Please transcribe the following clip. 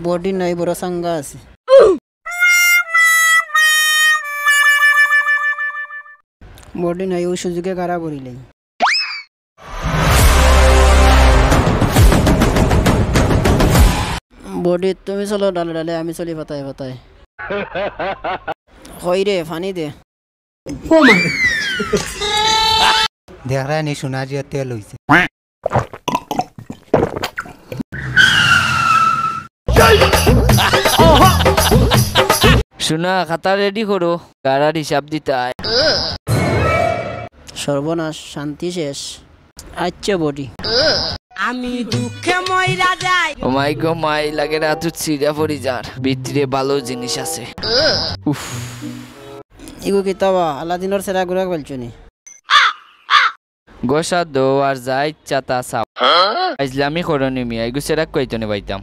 body নাই বড় সাঙ্গা আছে বডি নাই ওই সুযোগে কারা করিলাই বডি তুমি চলো ডালে ডালে আমি চলি পাতায় পাতায় হই রে ফানি দে দেখ রা নি সোনা জিয়া তেল হইছে শোনা খাতা রেডি করো গাড়ার হিসাব দিতে আয় সর্বনাশ শান্তি শেষ আচ্ছা বডি আমি দুঃখে মইরা যাই ও মাই গো মাই লাগে না তুই সিরিয়া পড়ি যার ভিতরে ভালো জিনিস আছে উফ ইগো কিতাবা আলাদিনের সেরা গুড়া বলছনি গোসা দো আর যা ইচ্ছা তা চাও ইসলামী করণী মিয়া এগু সেরা কইতনে পাইতাম